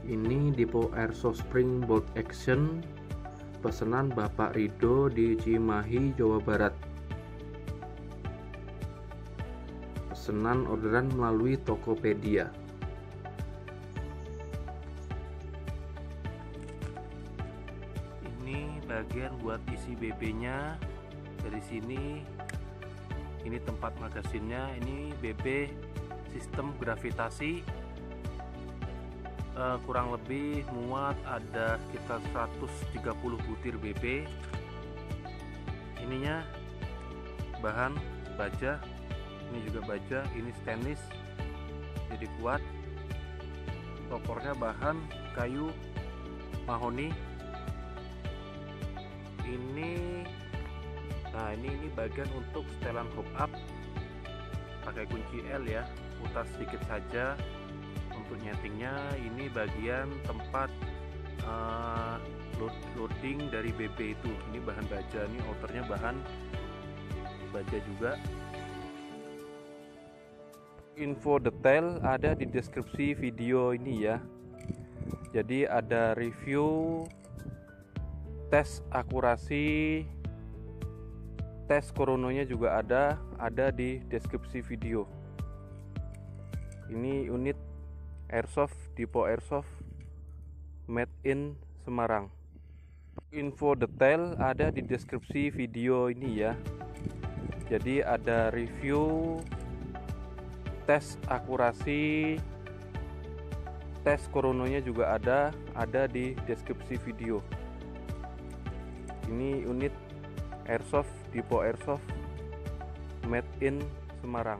Ini Depo Airsoft Spring Bolt Action, pesanan Bapak Rido di Cimahi, Jawa Barat. Pesanan orderan melalui Tokopedia. Ini bagian buat isi BB-nya. Dari sini, ini tempat magasinnya. Ini BB sistem gravitasi. Kurang lebih muat ada sekitar 130 butir BB. Ininya bahan baja, ini juga baja, ini stainless jadi kuat. Topornya bahan kayu mahoni. Ini bagian untuk setelan hop up, pakai kunci L ya, putar sedikit saja. Untuk nyetingnya ini bagian tempat loading dari BB itu. Ini bahan baja, ini outernya bahan baja juga. Info detail ada di deskripsi video ini ya. Jadi ada review, tes akurasi, tes krononya juga ada di deskripsi video. Ini unit Airsoft, Depo Airsoft made in Semarang. Info detail ada di deskripsi video ini ya. Jadi ada review, tes akurasi, tes krononya juga ada di deskripsi video. Ini unit Airsoft, Depo Airsoft made in Semarang.